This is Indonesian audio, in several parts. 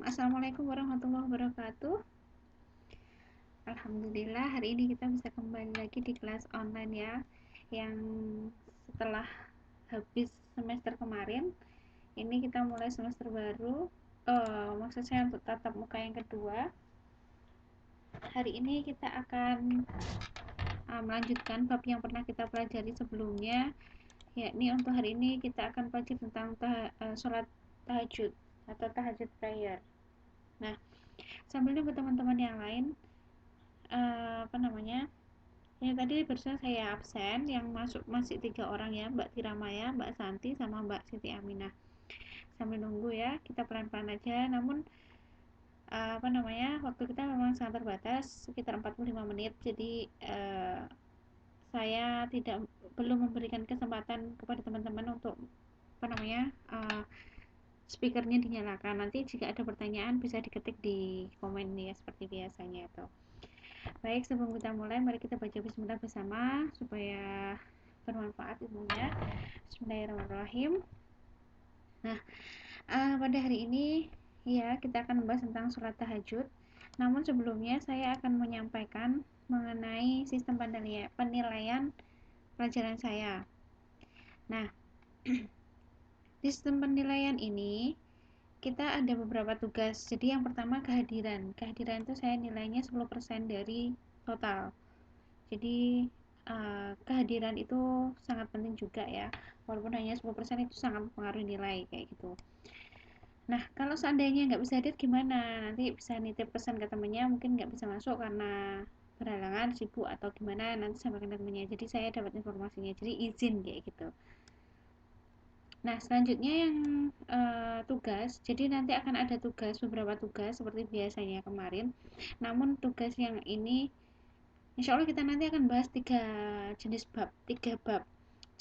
Assalamualaikum warahmatullahi wabarakatuh. Alhamdulillah hari ini kita bisa kembali lagi di kelas online ya. Yang setelah habis semester kemarin, ini kita mulai semester baru. Maksud saya untuk tatap muka yang kedua. Hari ini kita akan melanjutkan bab yang pernah kita pelajari sebelumnya. Yakni untuk hari ini kita akan pelajari tentang sholat tahajud atau tahajud prayer. Nah, sambil nunggu teman-teman yang lain, apa namanya, yang tadi barusan saya absen, yang masuk masih 3 orang ya, Mbak Tiramaya, Mbak Santi, sama Mbak Siti Aminah. Sambil nunggu ya, kita pelan-pelan aja. Namun apa namanya, waktu kita memang sangat terbatas, sekitar 45 menit. Jadi saya tidak belum memberikan kesempatan kepada teman-teman untuk apa namanya, speakernya dinyalakan. Nanti jika ada pertanyaan bisa diketik di komen ya, seperti biasanya itu. Baik, sebelum kita mulai, mari kita baca bismillah bersama supaya bermanfaat ilmunya. Bismillahirrahmanirrahim. Nah, pada hari ini ya kita akan membahas tentang sholat tahajud. Namun sebelumnya saya akan menyampaikan mengenai sistem penilaian pelajaran saya. Nah, sistem penilaian ini kita ada beberapa tugas. Jadi yang pertama kehadiran. Kehadiran itu saya nilainya 10% dari total. Jadi kehadiran itu sangat penting juga ya. Walaupun hanya 10% itu sangat mempengaruhi nilai kayak gitu. Nah, kalau seandainya nggak bisa hadir gimana? Nanti bisa nitip pesan ke temennya, mungkin nggak bisa masuk karena berhalangan, sibuk atau gimana, nanti sampaikan ke temennya. Jadi saya dapat informasinya. Jadi izin kayak gitu. Nah, selanjutnya yang tugas. Jadi nanti akan ada tugas, beberapa tugas seperti biasanya kemarin. Namun tugas yang ini insya Allah kita nanti akan bahas 3 bab.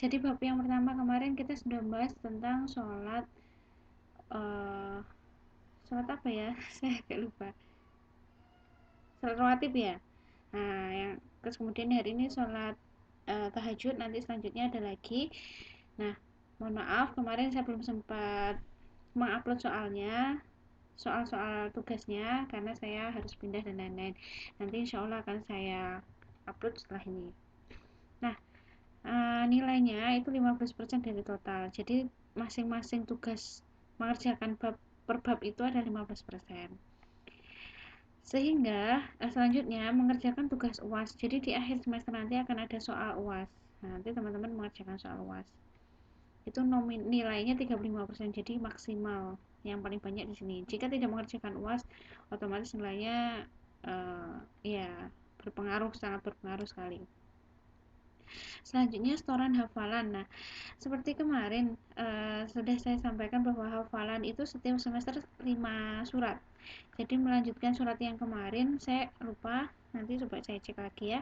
Jadi bab yang pertama kemarin kita sudah bahas tentang sholat, uh, sholat apa ya? Saya agak lupa. Sholat rawatib ya. Nah, yang terus kemudian hari ini sholat tahajud. Nanti selanjutnya ada lagi. Nah, mohon maaf kemarin saya belum sempat mengupload soal-soal tugasnya karena saya harus pindah dan lain-lain. Nanti insya Allah akan saya upload setelah ini. Nah, nilainya itu 15% dari total. Jadi masing-masing tugas mengerjakan bab per bab itu ada 15%. Sehingga selanjutnya mengerjakan tugas UAS. Jadi di akhir semester nanti akan ada soal UAS. Nah, nanti teman-teman mengerjakan soal UAS. Itu nilainya 35%, jadi maksimal yang paling banyak di sini. Jika tidak mengerjakan UAS, otomatis nilainya ya berpengaruh, sangat berpengaruh sekali. Selanjutnya setoran hafalan. Nah, seperti kemarin sudah saya sampaikan bahwa hafalan itu setiap semester 5 surat. Jadi melanjutkan surat yang kemarin saya lupa, nanti coba saya cek lagi ya.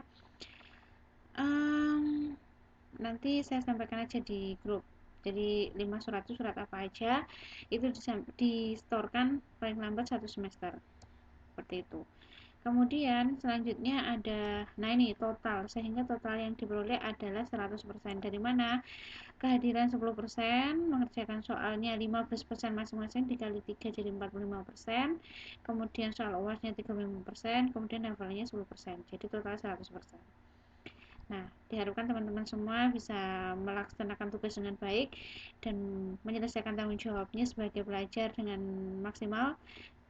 Nanti saya sampaikan aja di grup. Jadi 5 surat itu surat apa aja, itu distorkan paling lambat 1 semester. Seperti itu. Kemudian selanjutnya ada, nah ini total, sehingga total yang diperoleh adalah 100%. Dari mana? Kehadiran 10%, mengerjakan soalnya 15% masing-masing, dikali 3 jadi 45%. Kemudian soal UASnya 35%, kemudian hafalannya 10%. Jadi total 100%. Nah, diharapkan teman-teman semua bisa melaksanakan tugas dengan baik dan menyelesaikan tanggung jawabnya sebagai pelajar dengan maksimal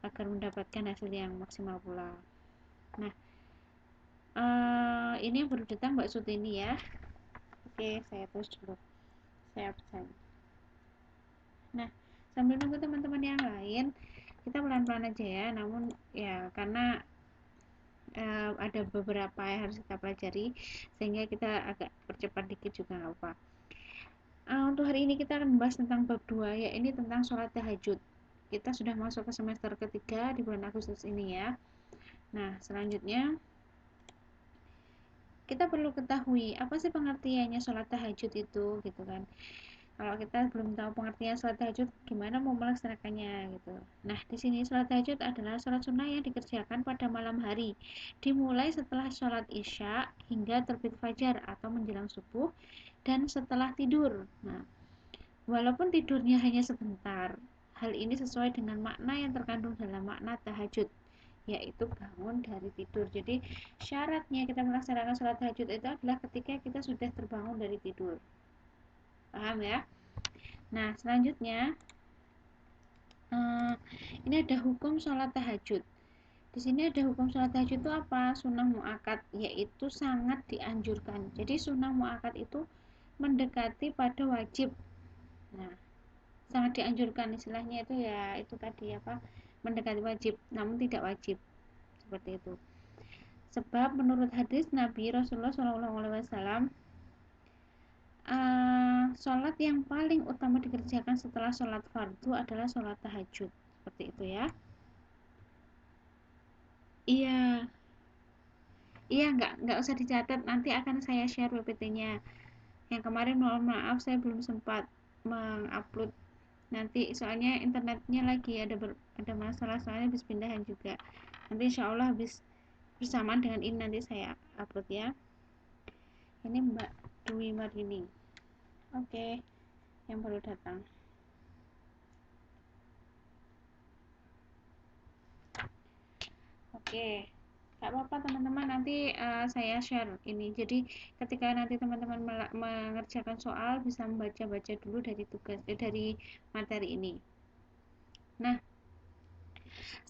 agar mendapatkan hasil yang maksimal pula. Nah, ini yang baru datang Mbak Sutini ya. Oke, saya tulis dulu. Saya absen. Nah, sambil nunggu teman-teman yang lain, kita pelan-pelan aja ya. Namun ya karena ada beberapa yang harus kita pelajari, sehingga kita agak percepat dikit juga nggak apa. Untuk hari ini kita akan membahas tentang bab 2, yaitu tentang sholat tahajud. Kita sudah masuk ke semester ketiga di bulan Agustus ini ya. Nah, selanjutnya kita perlu ketahui apa sih pengertiannya sholat tahajud itu, gitu kan. Kalau kita belum tahu pengertian sholat tahajud, gimana mau melaksanakannya gitu. Nah, di sini sholat tahajud adalah sholat sunnah yang dikerjakan pada malam hari, dimulai setelah sholat isya hingga terbit fajar atau menjelang subuh dan setelah tidur. Nah, walaupun tidurnya hanya sebentar, Hal ini sesuai dengan makna yang terkandung dalam makna tahajud, yaitu bangun dari tidur. Jadi syaratnya kita melaksanakan sholat tahajud itu adalah ketika kita sudah terbangun dari tidur. Paham ya? Nah, selanjutnya ini ada hukum sholat tahajud. Di sini ada hukum sholat tahajud itu apa? Sunnah muakkad, yaitu sangat dianjurkan. Jadi sunnah muakkad itu mendekati pada wajib. Nah, sangat dianjurkan istilahnya itu ya itu tadi apa? Mendekati wajib, namun tidak wajib. Seperti itu. Sebab menurut hadis Nabi Rasulullah SAW, sholat yang paling utama dikerjakan setelah sholat fardu adalah sholat tahajud. Seperti itu ya. Iya, iya, nggak usah dicatat, nanti akan saya share PPT-nya. Yang kemarin mohon maaf saya belum sempat mengupload. Nanti soalnya internetnya lagi ada masalah, soalnya habis pindahan juga. Nanti insya Allah habis bersamaan dengan ini nanti saya upload ya. Ini Mbak Dwi Marini. Oke, yang baru datang. Oke, nggak apa-apa teman-teman, nanti saya share ini. Jadi ketika nanti teman-teman mengerjakan soal bisa membaca-baca dulu dari dari materi ini. Nah,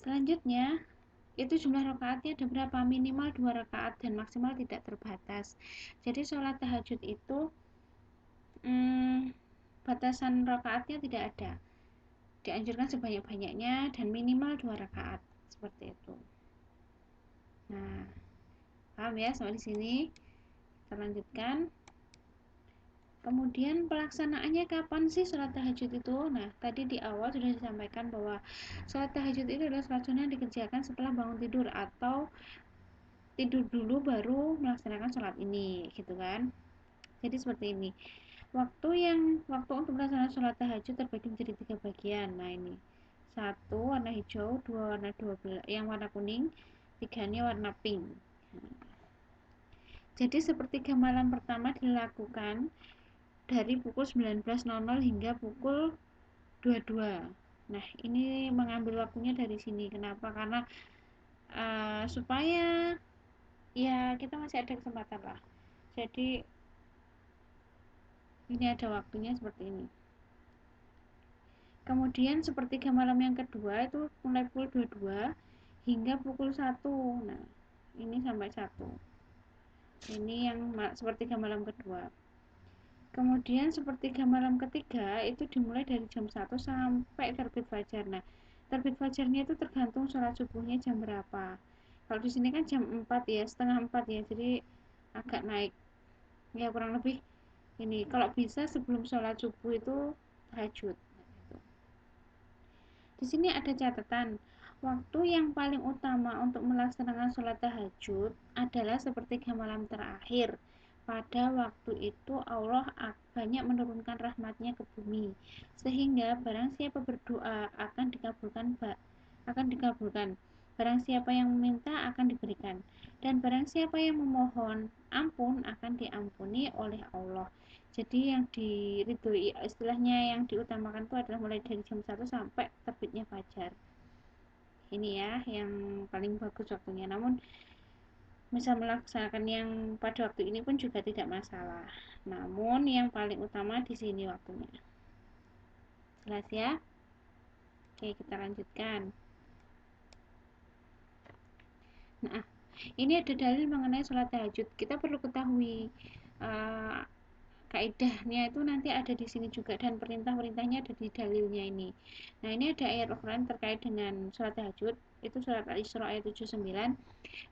selanjutnya itu jumlah rakaatnya ada berapa? Minimal 2 rakaat dan maksimal tidak terbatas. Jadi sholat tahajud itu batasan rakaatnya tidak ada. Dianjurkan sebanyak-banyaknya dan minimal 2 rakaat. Seperti itu. Nah, paham ya sampai di sini? Kita lanjutkan. Kemudian pelaksanaannya kapan sih sholat tahajud itu? Nah, tadi di awal sudah disampaikan bahwa sholat tahajud itu adalah sholat sunnah yang dikerjakan setelah bangun tidur atau tidur dulu baru melaksanakan sholat ini, gitu kan? Jadi seperti ini. Waktu untuk melaksanakan sholat tahajud terbagi menjadi 3 bagian. Nah ini, 1 warna hijau, 2 warna 12, yang warna kuning, 3-nya warna pink. Jadi sepertiga malam pertama dilakukan dari pukul 19.00 hingga pukul 22. Nah, ini mengambil waktunya dari sini. Kenapa? Karena supaya ya kita masih ada kesempatan lah. Jadi ini ada waktunya seperti ini. Kemudian sepertiga malam yang kedua itu mulai pukul 22 hingga pukul 1. Nah, ini sampai 1. Ini yang sepertiga malam kedua. Kemudian sepertiga malam ketiga itu dimulai dari jam 1 sampai terbit fajar. Nah, terbit fajarnya itu tergantung sholat subuhnya jam berapa. Kalau di sini kan jam 4 ya, setengah 4 ya. Jadi agak naik. Ya kurang lebih ini. Kalau bisa sebelum sholat subuh itu tahajud. Di sini ada catatan, waktu yang paling utama untuk melaksanakan sholat tahajud adalah sepertiga malam terakhir. Pada waktu itu Allah banyak menurunkan rahmatnya ke bumi, sehingga barang siapa berdoa akan dikabulkan. Barang siapa yang meminta akan diberikan, dan barang siapa yang memohon ampun akan diampuni oleh Allah. Jadi yang diridhoi, istilahnya yang diutamakan itu adalah mulai dari jam 1 sampai terbitnya fajar. Ini ya yang paling bagus waktunya. Namun bisa melaksanakan yang pada waktu ini pun juga tidak masalah. Namun yang paling utama di sini waktunya. Jelas ya? Oke, kita lanjutkan. Nah, ini ada dalil mengenai sholat tahajud. Kita perlu ketahui kaidahnya itu nanti ada di sini juga, dan perintah-perintahnya ada di dalilnya ini. Nah, ini ada ayat Al-Quran terkait dengan sholat tahajud, itu surat Al-Isra ayat 79.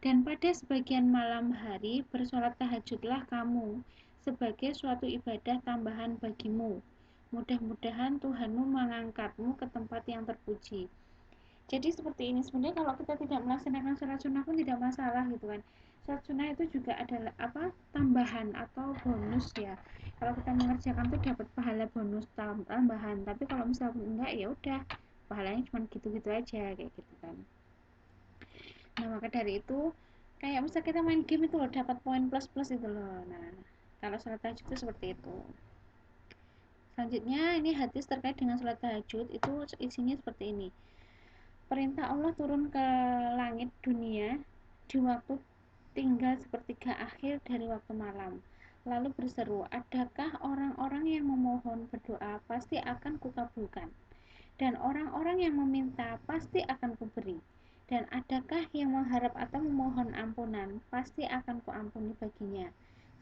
Dan pada sebagian malam hari bersolat tahajudlah kamu sebagai suatu ibadah tambahan bagimu. Mudah-mudahan Tuhanmu mengangkatmu ke tempat yang terpuji. Jadi seperti ini, sebenarnya kalau kita tidak melaksanakan sholat sunnah pun tidak masalah gitu kan. Sholat sunnah itu juga adalah tambahan atau bonus ya. Kalau kita mengerjakan tuh dapat pahala bonus tambahan, tapi kalau misalnya enggak ya udah pahalanya cuma gitu-gitu aja kayak gitu kan. Nah, maka dari itu kayak misal kita main game itu loh, dapat poin plus-plus itu loh. Nah, kalau sholat tahajud itu seperti itu. Selanjutnya ini hadis terkait dengan sholat tahajud, itu isinya seperti ini. Perintah Allah turun ke langit dunia di waktu tinggal sepertiga akhir dari waktu malam. Lalu berseru, adakah orang-orang yang memohon berdoa pasti akan kukabulkan. Dan orang-orang yang meminta pasti akan kuberi. Dan adakah yang mengharap atau memohon ampunan pasti akan kuampuni baginya.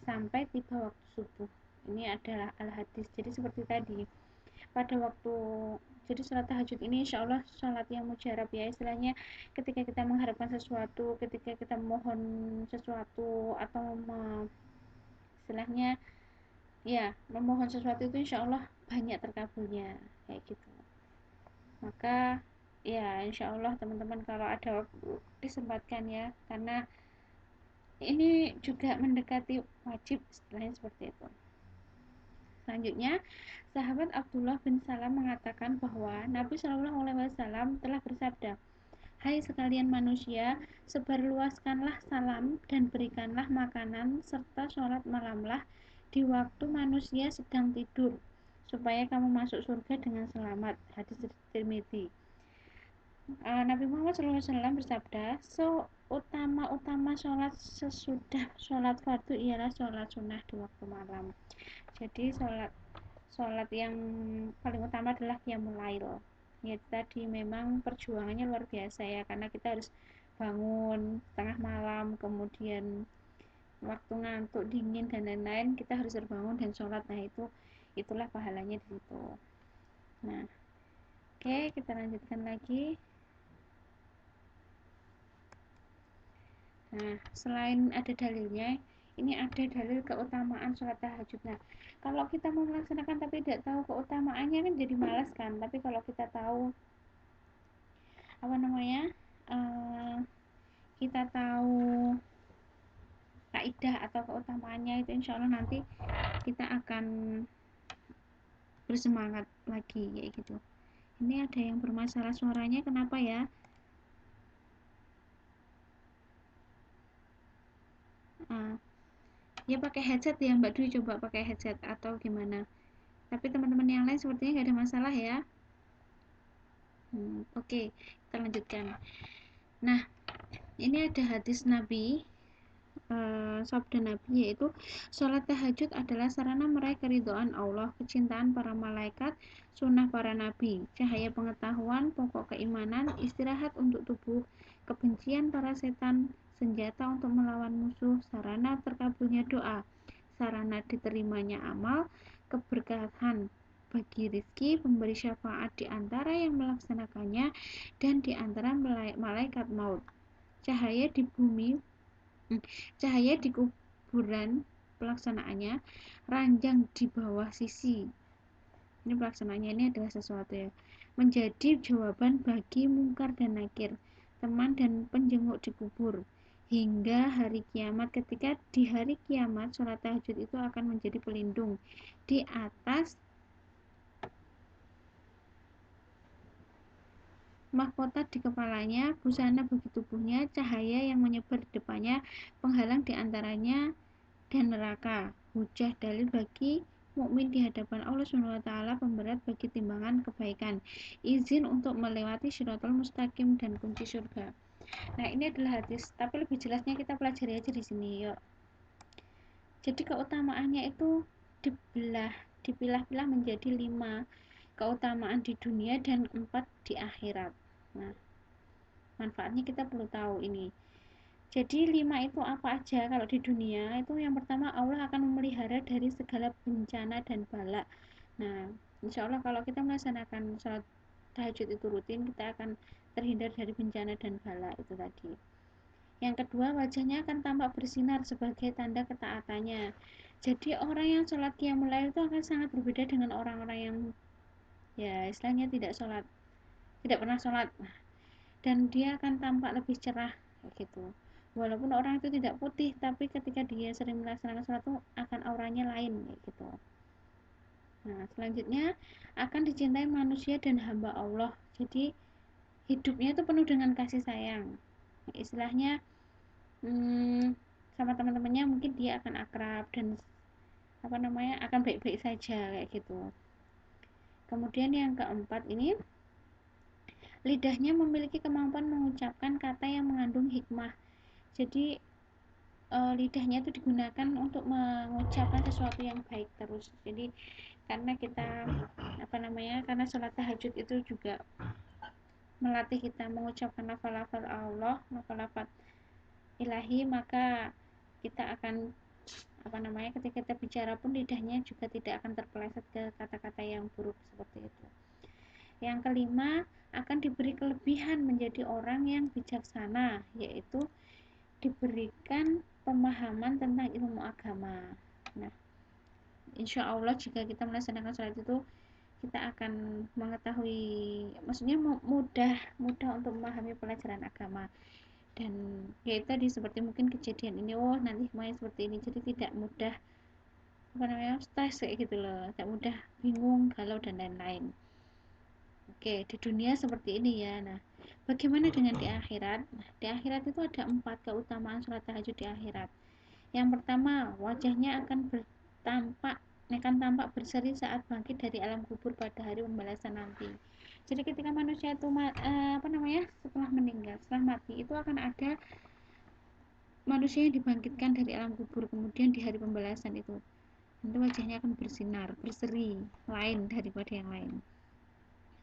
Sampai tiba waktu subuh. Ini adalah al-hadis. Jadi seperti tadi, pada waktu jadi sholat tahajud ini insya Allah sholat yang mujarab ya, istilahnya ketika kita mengharapkan sesuatu, ketika kita memohon sesuatu atau istilahnya ya memohon sesuatu itu insya Allah banyak terkabulnya kayak gitu. Maka ya insya Allah teman-teman kalau ada waktu disempatkan ya, karena ini juga mendekati wajib istilahnya seperti itu. Selanjutnya, sahabat Abdullah bin Salam mengatakan bahwa Nabi Shallallahu Alaihi Wasallam telah bersabda, hai sekalian manusia, sebarluaskanlah salam dan berikanlah makanan serta sholat malamlah di waktu manusia sedang tidur, supaya kamu masuk surga dengan selamat. Hadis Tirmidzi. Nabi Muhammad SAW bersabda, utama sholat sesudah sholat fardu ialah sholat sunnah di waktu malam. Jadi sholat yang paling utama adalah qiyamul lail. Ya tadi memang perjuangannya luar biasa ya, karena kita harus bangun tengah malam, kemudian waktu ngantuk, dingin dan lain-lain, kita harus terbangun dan sholat. Nah itulah pahalanya di situ. Nah, oke, kita lanjutkan lagi. Nah, selain ada dalilnya, ini ada dalil keutamaan sholat tahajud. Nah, kalau kita mau melaksanakan tapi tidak tahu keutamaannya kan jadi malas kan. Tapi kalau kita tahu apa namanya, kita tahu kaidah atau keutamaannya, itu insya Allah nanti kita akan bersemangat lagi kayak gitu. Ini ada yang bermasalah suaranya, kenapa ya? Ya pakai headset ya Mbak Dwi, coba pakai headset atau gimana. Tapi teman-teman yang lain sepertinya nggak ada masalah ya. Oke, kita lanjutkan. Nah, ini ada hadis Nabi, sabda Nabi, yaitu sholat tahajud adalah sarana meraih keridhaan Allah, kecintaan para malaikat, sunnah para nabi, cahaya pengetahuan, pokok keimanan, istirahat untuk tubuh, kebencian para setan, senjata untuk melawan musuh, sarana terkabulnya doa, sarana diterimanya amal, keberkahan bagi rizki, pemberi syafaat di antara yang melaksanakannya dan di antara malaikat maut, cahaya di bumi, cahaya di kuburan pelaksanaannya, ranjang di bawah sisi. Ini pelaksanaannya ini adalah sesuatu ya, menjadi jawaban bagi mungkar dan nakir, teman dan penjenguk di kubur, hingga hari kiamat. Ketika di hari kiamat sholat tahajud itu akan menjadi pelindung di atas mahkota di kepalanya, busana bagi tubuhnya, cahaya yang menyebar di depannya, penghalang di antaranya dan neraka, hujah dalil bagi mukmin di hadapan Allah SWT, pemberat bagi timbangan kebaikan, izin untuk melewati Shiratal Mustaqim dan kunci surga. Nah, ini adalah hadis, tapi lebih jelasnya kita pelajari aja di sini, yuk. Jadi keutamaannya itu dipilah-pilah menjadi 5 keutamaan di dunia dan 4 di akhirat. Nah, manfaatnya kita perlu tahu ini. Jadi 5 itu apa aja? Kalau di dunia itu yang pertama, Allah akan memelihara dari segala bencana dan bala. Nah, insya Allah kalau kita melaksanakan sholat tahajud itu rutin, kita akan terhindar dari bencana dan bala itu tadi. Yang kedua, wajahnya akan tampak bersinar sebagai tanda ketaatannya. Jadi orang yang sholat qiyamul lail itu akan sangat berbeda dengan orang-orang yang ya istilahnya tidak pernah sholat. Dan dia akan tampak lebih cerah gitu. Walaupun orang itu tidak putih, tapi ketika dia sering melaksanakan sholat itu akan auranya lain gitu. Nah, selanjutnya akan dicintai manusia dan hamba Allah. Jadi hidupnya itu penuh dengan kasih sayang. Istilahnya sama teman-temannya mungkin dia akan akrab dan akan baik-baik saja kayak gitu. Kemudian yang keempat ini, lidahnya memiliki kemampuan mengucapkan kata yang mengandung hikmah. Jadi lidahnya itu digunakan untuk mengucapkan sesuatu yang baik terus. Jadi karena kita karena sholat tahajud itu juga melatih kita mengucapkan lafal-lafal Allah, lafal-lafal ilahi, maka kita akan ketika kita bicara pun lidahnya juga tidak akan terpeleset ke kata-kata yang buruk seperti itu. Yang kelima, akan diberi kelebihan menjadi orang yang bijaksana, yaitu diberikan pemahaman tentang ilmu agama. Nah, insya Allah jika kita melaksanakan sholat itu, kita akan mengetahui, maksudnya mudah untuk memahami pelajaran agama. Dan ya itu tadi, seperti mungkin kejadian ini, nanti hikmahnya seperti ini, jadi tidak mudah stres kayak gitu loh, tidak mudah bingung, galau dan lain-lain. Oke, di dunia seperti ini ya. Nah, bagaimana dengan di akhirat? Nah, di akhirat itu ada 4 keutamaan sholat tahajud di akhirat. Yang pertama, wajahnya akan tampak berseri saat bangkit dari alam kubur pada hari pembalasan nanti. Jadi ketika manusia itu setelah meninggal, setelah mati, itu akan ada manusia yang dibangkitkan dari alam kubur, kemudian di hari pembalasan itu nanti wajahnya akan bersinar, berseri, lain daripada yang lain.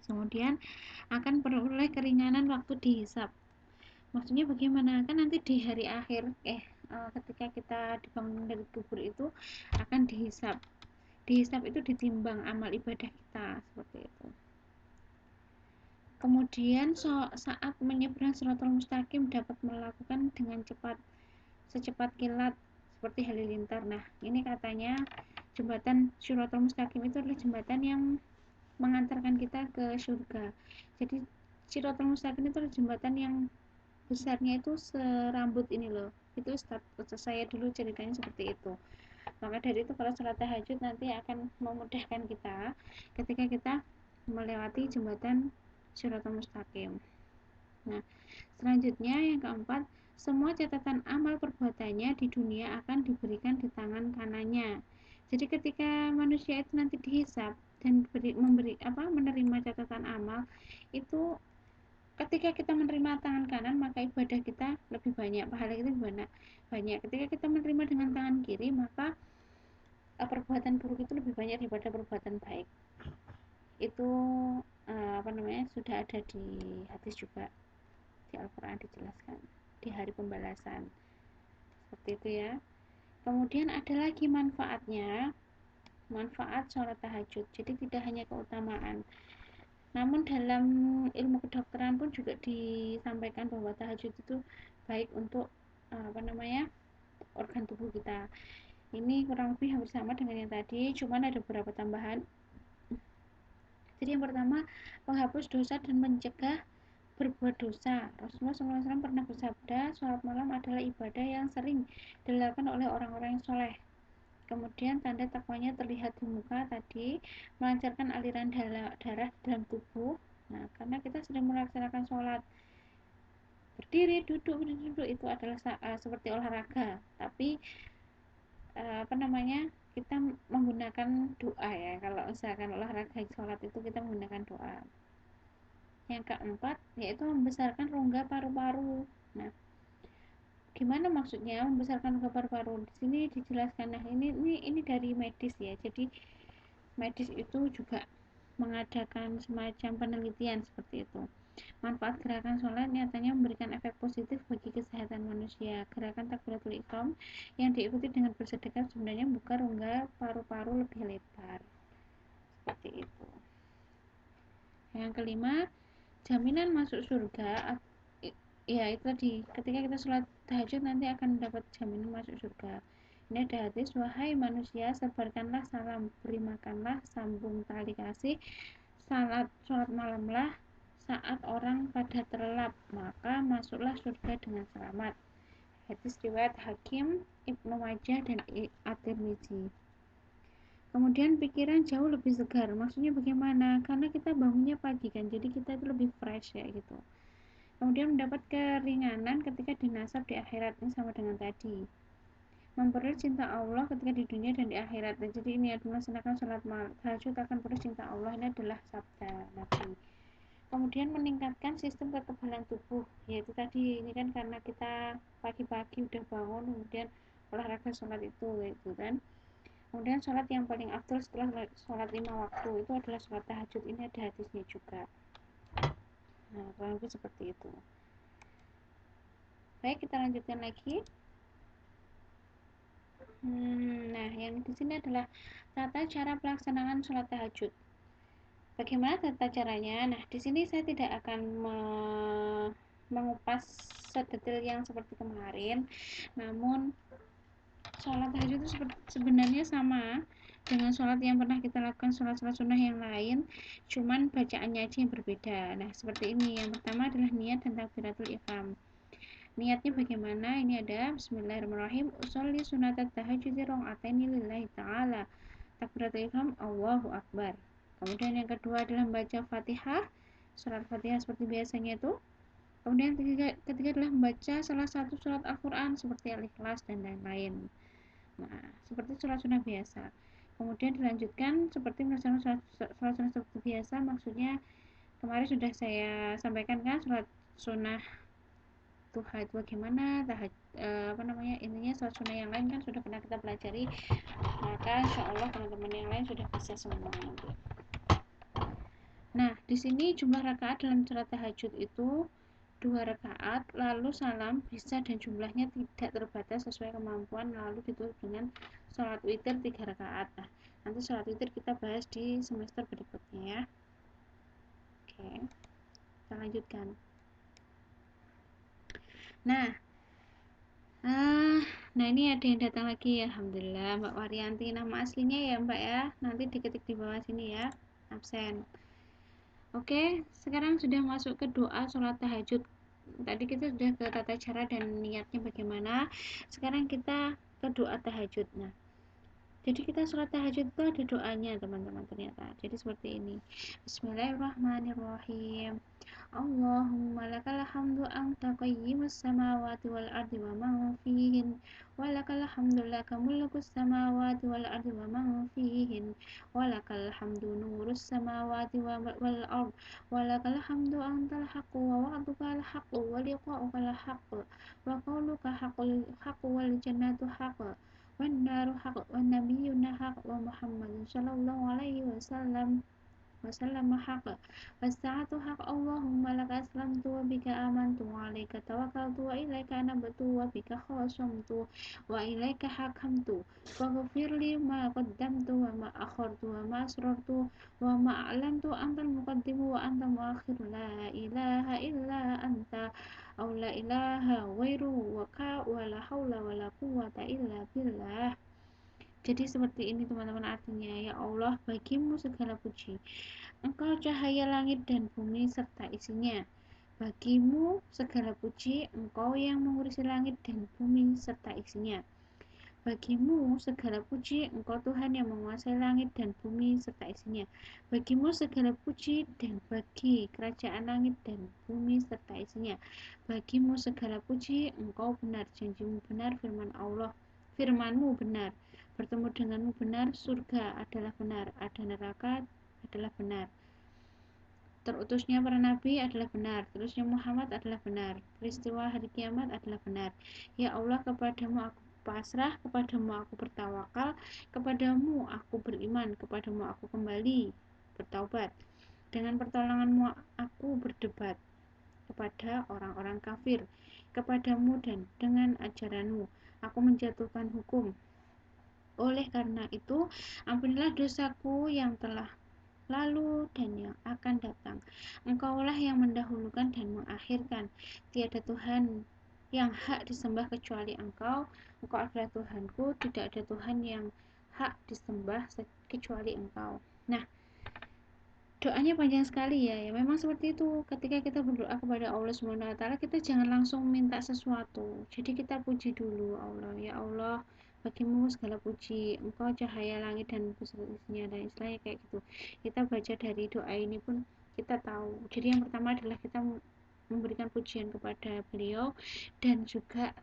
Kemudian akan peroleh keringanan waktu dihisab. Maksudnya bagaimana? Kan nanti di hari akhir ketika kita dibangun dari kubur itu akan dihisab. Dihisab itu ditimbang amal ibadah kita, seperti itu. Kemudian saat menyeberang Shiratal Mustaqim dapat melakukan dengan secepat kilat seperti halilintar. Nah, ini katanya jembatan Shiratal Mustaqim itu adalah jembatan yang mengantarkan kita ke surga. Jadi Shiratal Mustaqim itu adalah jembatan yang besarnya itu serambut ini loh. Itu saya dulu ceritanya seperti itu. Maka dari itu kalau sholat tahajud nanti akan memudahkan kita ketika kita melewati jembatan Shiratal Mustaqim. Nah, selanjutnya yang keempat, semua catatan amal perbuatannya di dunia akan diberikan di tangan kanannya. Jadi ketika manusia itu nanti dihisab dan menerima catatan amal itu, ketika kita menerima tangan kanan maka ibadah kita lebih banyak, pahala kita lebih banyak. Ketika kita menerima dengan tangan kiri maka perbuatan buruk itu lebih banyak daripada perbuatan baik. Itu sudah ada di hadis juga, di Al-Quran dijelaskan di hari pembalasan seperti itu ya. Kemudian ada lagi manfaat sholat tahajud. Jadi tidak hanya keutamaan, namun dalam ilmu kedokteran pun juga disampaikan bahwa tahajud itu baik untuk organ tubuh kita. Ini kurang lebih hampir sama dengan yang tadi, cuman ada beberapa tambahan. Jadi yang pertama, penghapus dosa dan mencegah berbuat dosa. Rasulullah SAW pernah bersabda, sholat malam adalah ibadah yang sering dilakukan oleh orang-orang yang soleh. Kemudian tanda takwanya terlihat di muka tadi, melancarkan aliran darah dalam tubuh. Nah, karena kita sedang melaksanakan sholat, berdiri, duduk itu adalah seperti olahraga, tapi kita menggunakan doa ya. Kalau misalkan olahraga sholat itu kita menggunakan doa. Yang keempat yaitu membesarkan rongga paru-paru. Nah, gimana maksudnya membesarkan rongga paru-paru? Di sini dijelaskan. Nah, ini dari medis ya. Jadi medis itu juga mengadakan semacam penelitian seperti itu. Manfaat gerakan sholat nyatanya memberikan efek positif bagi kesehatan manusia. Gerakan takbiratul ihram yang diikuti dengan bersedekap sebenarnya membuka rongga paru-paru lebih lebar. Seperti itu. Yang kelima, jaminan masuk surga. Ya itu tadi, ketika kita sholat tahajud nanti akan mendapat jaminan masuk surga. Ini ada hadis, wahai manusia, sebarkanlah salam, beri makanlah, sambung tali kasih, sholat malamlah saat orang pada terlelap, maka masuklah surga dengan selamat. Hadis riwayat Hakim, Ibnu Majah dan At-Tirmidzi. Kemudian pikiran jauh lebih segar. Maksudnya bagaimana? Karena kita bangunnya pagi kan, jadi kita itu lebih fresh ya gitu. Kemudian mendapat keringanan ketika dinasab di akhirat, ini sama dengan tadi. memperoleh cinta Allah ketika di dunia dan di akhirat. Nah, jadi ini adalah melaksanakan sholat tahajud akan memperoleh cinta Allah. Ini adalah sabda Nabi. Kemudian meningkatkan sistem kekebalan tubuh, yaitu tadi ini kan karena kita pagi-pagi udah bangun kemudian olahraga sholat itu gitu kan. Kemudian sholat yang paling afdal setelah sholat 5 waktu itu adalah sholat tahajud. Ini ada hadisnya juga. Nah, kurang lebih seperti itu. Baik, kita lanjutkan lagi. Nah, yang di sini adalah tata cara pelaksanaan sholat tahajud. Bagaimana tata caranya? Nah, di sini saya tidak akan mengupas sedetail yang seperti kemarin. Namun, sholat tahajud itu sebenarnya sama dengan sholat yang pernah kita lakukan, sholat-sholat sunnah yang lain, cuman bacaannya aja yang berbeda. Nah, seperti ini. Yang pertama adalah niat dan takbiratul ihram. Niatnya bagaimana? Ini ada Bismillahirrahmanirrahim. Usolli sunatat tahajudi rong'ataini lillahi ta'ala. Takbiratul ihram Allahu Akbar. Kemudian yang kedua adalah membaca Fatihah, surat Fatihah seperti biasanya itu. Kemudian ketiga adalah membaca salah satu surat Al-Quran seperti Al-Ikhlas dan lain-lain. Nah, seperti surat sunnah biasa. Kemudian dilanjutkan seperti melaksanakan surat sunnah seperti biasa, maksudnya kemarin sudah saya sampaikan kan surat sunnah duha itu bagaimana, intinya surat sunnah yang lain kan sudah pernah kita pelajari, maka insya Allah teman-teman yang lain sudah bisa semua nanti. Nah, di sini jumlah rakaat dalam sholat tahajud itu 2 rakaat, lalu salam bisa dan jumlahnya tidak terbatas sesuai kemampuan, lalu ditutup dengan sholat witir 3 rakaat. Nah, nanti sholat witir kita bahas di semester berikutnya ya. Oke, kita lanjutkan. Nah, nah ini ada yang datang lagi ya, alhamdulillah, Mbak Waryanti. Nama aslinya ya Mbak ya, nanti diketik di bawah sini ya, absen. Oke, sekarang sudah masuk ke doa sholat tahajud. Tadi kita sudah ke tata cara dan niatnya bagaimana. Sekarang kita ke doa tahajud. Nah, jadi kita sholat tahajud itu ada doanya teman-teman ternyata. Jadi seperti ini. Bismillahirrahmanirrahim. Allahumma lakal hamdu anta qayyimus samawati wal ardi wa man fihin wa lakal hamdu laka mulkus samawati wal ardi wa man fihin wa lakal hamdu nurus samawati wal ard wa lakal hamdu antal haqqu wa wa'duka al haqqu wa liqa'uka al haqqu wa qawluka haqqu wal jannatu haqqu wan naru haqqu wan nabiyyuna haqqu wa Muhammadin sallallahu alaihi wasallam haq wasa'atu haq Allahumma laka aslamtu wa bika amantu wa alaika tawakkaltu wa ilaika anabtu wa bika khasamtu wa ilaika hakamtu faghfirli ma qaddamtu wa ma akhartu wa ma asrartu wa ma a'lantu antal muqaddimu wa antal muakhir la ilaha illa anta aw la ilaha ghairu wa ka wa la hawla wa la quwwata illa billah. Jadi seperti ini teman-teman artinya, ya Allah bagimu segala puji, Engkau cahaya langit dan bumi serta isinya. Bagimu segala puji, Engkau yang mengurusi langit dan bumi serta isinya. Bagimu segala puji, Engkau Tuhan yang menguasai langit dan bumi serta isinya. Bagimu segala puji dan bagi kerajaan langit dan bumi serta isinya. Bagimu segala puji, Engkau benar, janjimu benar, firmanmu benar. Bertemu denganmu benar, surga adalah benar, ada neraka adalah benar. Terutusnya para nabi adalah benar, terusnya Muhammad adalah benar, peristiwa hari kiamat adalah benar. Ya Allah, kepadamu aku pasrah, kepadamu aku bertawakal, kepadamu aku beriman, kepadamu aku kembali bertaubat. Dengan pertolonganmu aku berdebat kepada orang-orang kafir, kepadamu dan dengan ajaranmu aku menjatuhkan hukum. Oleh karena itu, ampunilah dosaku yang telah lalu dan yang akan datang. Engkaulah yang mendahulukan dan mengakhirkan. Tiada Tuhan yang hak disembah kecuali Engkau. Engkau adalah Tuhanku, tidak ada Tuhan yang hak disembah kecuali Engkau. Nah, doanya panjang sekali ya. Ya memang seperti itu. Ketika kita berdoa kepada Allah Subhanahu wa taala, kita jangan langsung minta sesuatu. Jadi kita puji dulu Allah. Ya Allah, bagimu segala puji, Engkau cahaya langit dan isinya, dan istilahnya kayak gitu. Kita baca dari doa ini pun kita tahu. Jadi yang pertama adalah kita memberikan pujian kepada beliau dan juga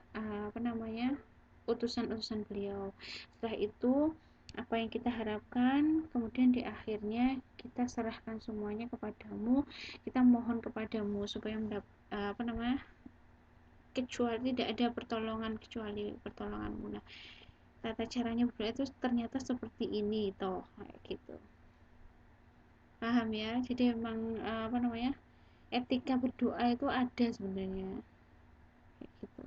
utusan-utusan beliau. Setelah itu apa yang kita harapkan, kemudian di akhirnya kita serahkan semuanya kepadamu, kita mohon kepadamu supaya kecuali tidak ada pertolongan kecuali pertolonganmu. Nah, tata caranya berdoa itu ternyata seperti ini toh, kayak gitu. Paham ya? Jadi memang etika berdoa itu ada sebenarnya, kayak gitu.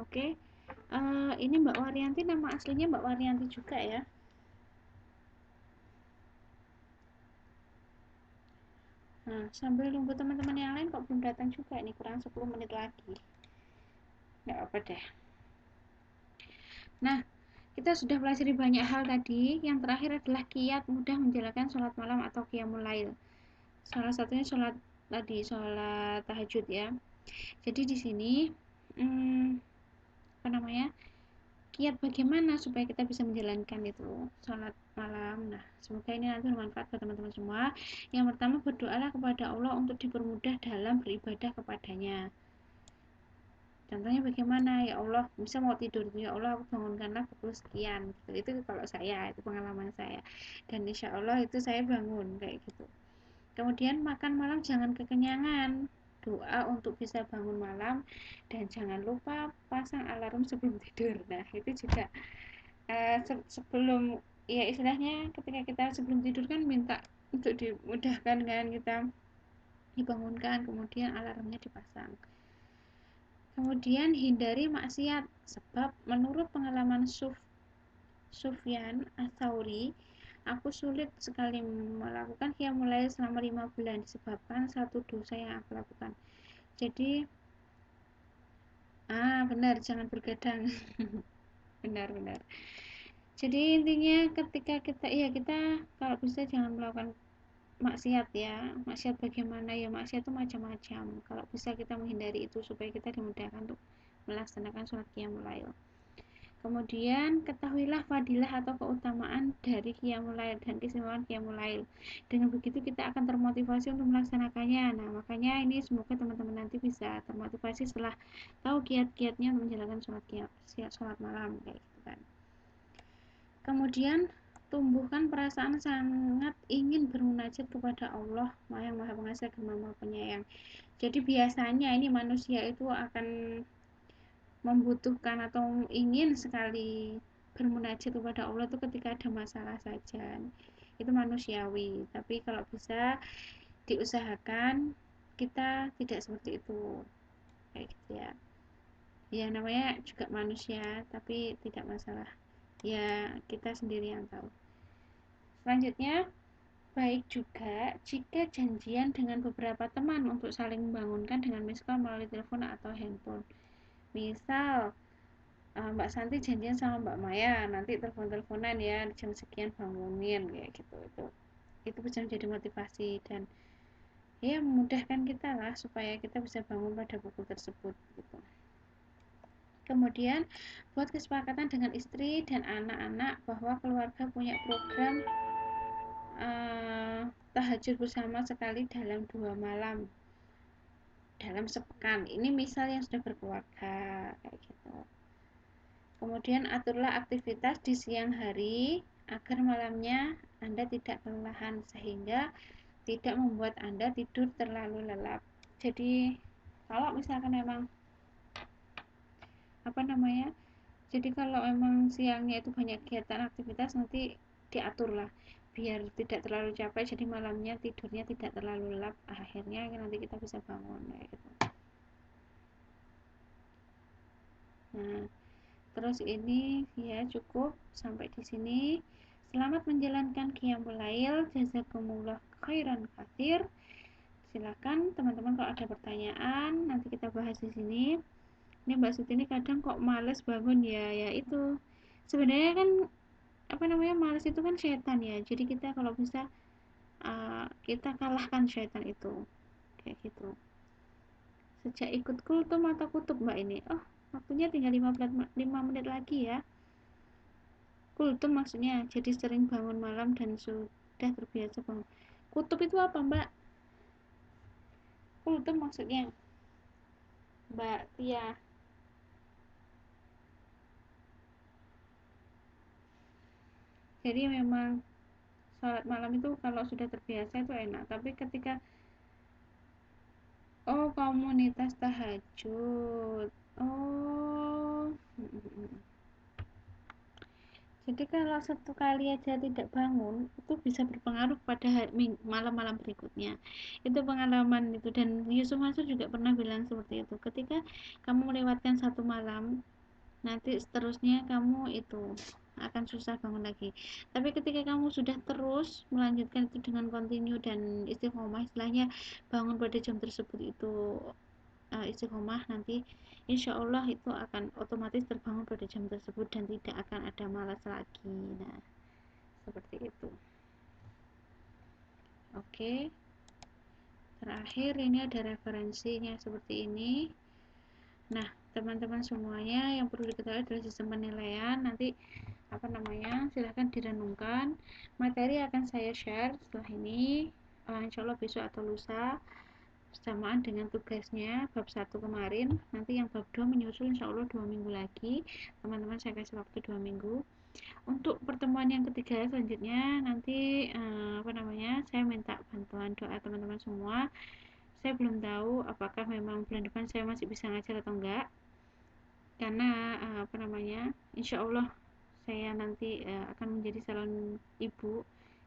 Oke. Ini Mbak Waryanti, nama aslinya Mbak Waryanti juga ya. Nah, sambil nunggu teman-teman yang lain kok belum datang juga nih, kurang 10 menit lagi. Nggak apa deh. Nah, kita sudah pelajari banyak hal tadi. Yang terakhir adalah kiat mudah menjalankan sholat malam atau qiyamul lail. Salah satunya sholat tahajud ya. Jadi di sini apa namanya? Kiat bagaimana supaya kita bisa menjalankan itu sholat malam. Nah, semoga ini nanti bermanfaat buat teman-teman semua. Yang pertama, berdoalah kepada Allah untuk dipermudah dalam beribadah kepadanya. Contohnya bagaimana, ya Allah, bisa mau tidur, ya Allah aku bangunkanlah pukul sekian gitu. Itu kalau saya, itu pengalaman saya, dan insya Allah itu saya bangun kayak gitu. Kemudian makan malam jangan kekenyangan, doa untuk bisa bangun malam, dan jangan lupa pasang alarm sebelum tidur. Nah itu juga sebelum, ya istilahnya ketika kita sebelum tidur kan minta untuk dimudahkan kan, kita dibangunkan, kemudian alarmnya dipasang. Kemudian hindari maksiat, sebab menurut pengalaman Sufyan Ats-Tsauri, aku sulit sekali melakukan qiyamul lail selama 5 bulan disebabkan satu dosa yang aku lakukan. Jadi benar, jangan bergadang. Benar-benar. Jadi intinya ketika kita kalau bisa jangan melakukan maksiat ya. Maksiat bagaimana ya, maksiat itu macam-macam. Kalau bisa kita menghindari itu supaya kita dimudahkan untuk melaksanakan sholat qiyamul lail. Kemudian ketahuilah fadilah atau keutamaan dari qiyamul lail dan keistimewaan qiyamul lail. Dengan begitu kita akan termotivasi untuk melaksanakannya. Nah, makanya ini semoga teman-teman nanti bisa termotivasi setelah tahu kiat-kiatnya menjalankan sholat malam kayak gitu kan. Kemudian tumbuhkan perasaan sangat ingin bermunajat kepada Allah yang Maha Pengasih dan Maha Penyayang. Jadi biasanya ini manusia itu akan membutuhkan atau ingin sekali bermunajat kepada Allah itu ketika ada masalah saja. Itu manusiawi, tapi kalau bisa diusahakan kita tidak seperti itu, kayak gitu ya. Ya namanya juga manusia, tapi tidak masalah. Ya kita sendiri yang tahu. Selanjutnya, baik juga jika janjian dengan beberapa teman untuk saling membangunkan dengan miss call melalui telepon atau handphone. Misal Mbak Santi janjian sama Mbak Maya nanti telepon-teleponan ya jam sekian bangunin kayak gitu. Itu bisa menjadi motivasi dan ya memudahkan kita lah supaya kita bisa bangun pada pukul tersebut gitu. Kemudian buat kesepakatan dengan istri dan anak-anak bahwa keluarga punya program tahajud bersama sekali dalam 2 malam dalam sepekan. Ini misal yang sudah berkeluarga kayak gitu. Kemudian aturlah aktivitas di siang hari agar malamnya Anda tidak kelelahan sehingga tidak membuat Anda tidur terlalu lelap. Jadi kalau misalkan memang jadi kalau emang siangnya itu banyak kegiatan aktivitas, nanti diaturlah biar tidak terlalu capek, jadi malamnya tidurnya tidak terlalu lelap, akhirnya nanti kita bisa bangun kayak gitu. Nah, terus ini ya cukup sampai di sini. Selamat menjalankan qiyamul lail. Jazakumullah khairan katsir. Silakan teman-teman kalau ada pertanyaan nanti kita bahas di sini. Ini Mbak Suti ini kadang kok males bangun ya itu. Sebenarnya kan males itu kan setan ya. Jadi kita kalau bisa kita kalahkan setan itu. Kayak gitu. Sejak ikut kultum atau kutub Mbak ini. Oh, waktunya tinggal 5 menit lagi ya. Kultum maksudnya jadi sering bangun malam dan sudah terbiasa bangun. Kutub itu apa Mbak? Kultum maksudnya Mbak Tia. Jadi memang sholat malam itu kalau sudah terbiasa itu enak, tapi ketika komunitas tahajud, oh jadi kalau satu kali aja tidak bangun itu bisa berpengaruh pada malam-malam berikutnya. Itu pengalaman itu, dan Yusuf Mansur juga pernah bilang seperti itu, ketika kamu melewatkan satu malam, nanti seterusnya kamu itu akan susah bangun lagi. Tapi ketika kamu sudah terus melanjutkan itu dengan kontinu dan istiqomah, istilahnya bangun pada jam tersebut itu istiqomah, nanti insya Allah itu akan otomatis terbangun pada jam tersebut dan tidak akan ada malas lagi. Nah, seperti itu. Oke, terakhir ini ada referensinya seperti ini. Nah, teman-teman semuanya, yang perlu diketahui adalah sistem penilaian. Nanti silahkan direnungkan. Materi akan saya share setelah ini, insya Allah besok atau lusa, bersamaan dengan tugasnya bab 1 kemarin. Nanti yang bab 2 menyusul insya Allah 2 minggu lagi. Teman-teman saya kasih waktu 2 minggu. Untuk pertemuan yang ketiga selanjutnya nanti saya minta bantuan doa teman-teman semua. Saya belum tahu apakah memang bulan depan saya masih bisa ngajar atau enggak, karena insya Allah saya nanti akan menjadi calon ibu.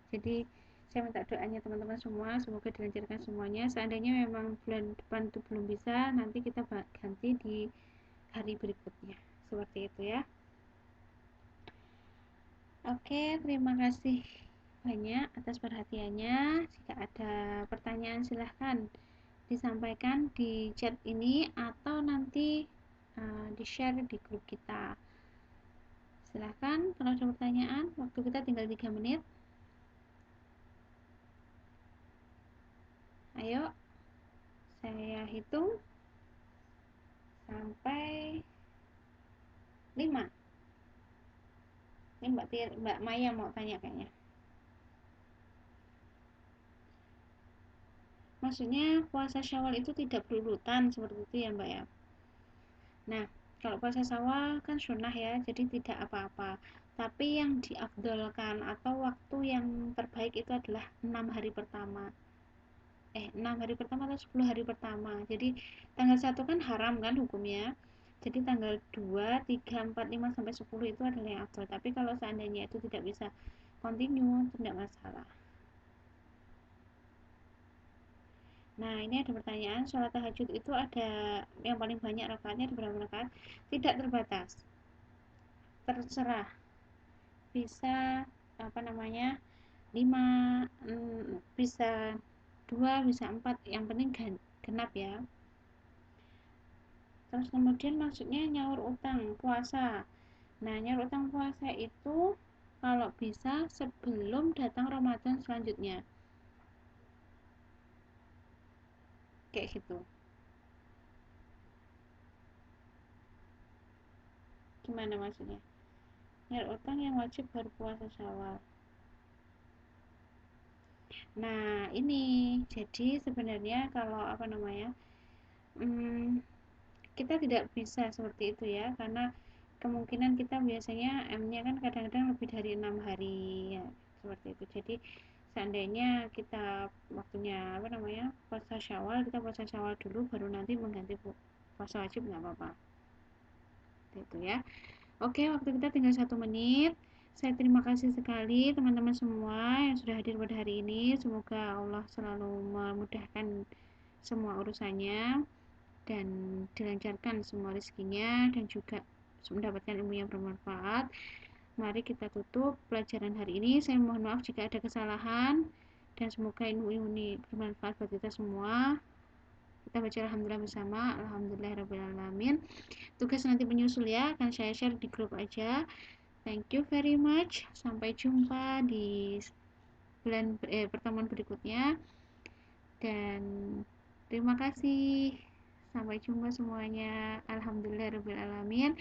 Jadi saya minta doanya teman-teman semua, semoga dilancarkan semuanya. Seandainya memang bulan depan itu belum bisa, nanti kita ganti di hari berikutnya, seperti itu ya. Oke, terima kasih banyak atas perhatiannya. Jika ada pertanyaan silahkan disampaikan di chat ini atau nanti di share di grup kita. Silahkan kalau ada pertanyaan, waktu kita tinggal 3 menit. Ayo, saya hitung sampai 5. Ini Mbak Maya mau tanya kayaknya. Maksudnya puasa Syawal itu tidak berurutan seperti itu ya Mbak ya. Nah, kalau puasa Syawal kan sunnah ya, jadi tidak apa-apa. Tapi yang diafdolkan atau waktu yang terbaik itu adalah 6 hari pertama. 6 hari pertama atau 10 hari pertama. Jadi tanggal 1 kan haram kan hukumnya. Jadi tanggal 2, 3, 4, 5 sampai 10 itu adalah yang afdol. Tapi kalau seandainya itu tidak bisa continue, tidak masalah. Nah, ini ada pertanyaan, sholat tahajud itu ada yang paling banyak rakaatnya ada berapa rakaat? Tidak terbatas. Terserah. Bisa 5, bisa 2, bisa 4, yang penting genap ya. Terus kemudian maksudnya nyaur utang puasa. Nah, nyaur utang puasa itu kalau bisa sebelum datang Ramadan selanjutnya, kayak gitu. Gimana maksudnya? Nyaur utang yang wajib baru puasa Syawal. Nah, ini jadi sebenarnya kalau kita tidak bisa seperti itu ya, karena kemungkinan kita biasanya M-nya kan kadang-kadang lebih dari 6 hari ya, seperti itu. Jadi seandainya kita waktunya puasa Syawal, kita puasa Syawal dulu baru nanti mengganti puasa wajib, nggak apa-apa itu ya. Oke, waktu kita tinggal 1 menit. Saya terima kasih sekali teman-teman semua yang sudah hadir pada hari ini. Semoga Allah selalu memudahkan semua urusannya dan dilancarkan semua rezekinya, dan juga mendapatkan ilmu yang bermanfaat. Mari kita tutup pelajaran hari ini. Saya mohon maaf jika ada kesalahan, dan semoga ilmu-ilmu ini bermanfaat buat kita semua. Kita baca alhamdulillah bersama. Alhamdulillahirrahmanirrahim. Tugas nanti menyusul ya, akan saya share di grup aja. Thank you very much. Sampai jumpa di pertemuan berikutnya. Dan terima kasih. Sampai jumpa semuanya. Alhamdulillahirrahmanirrahim.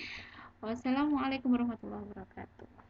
Wassalamualaikum warahmatullahi wabarakatuh.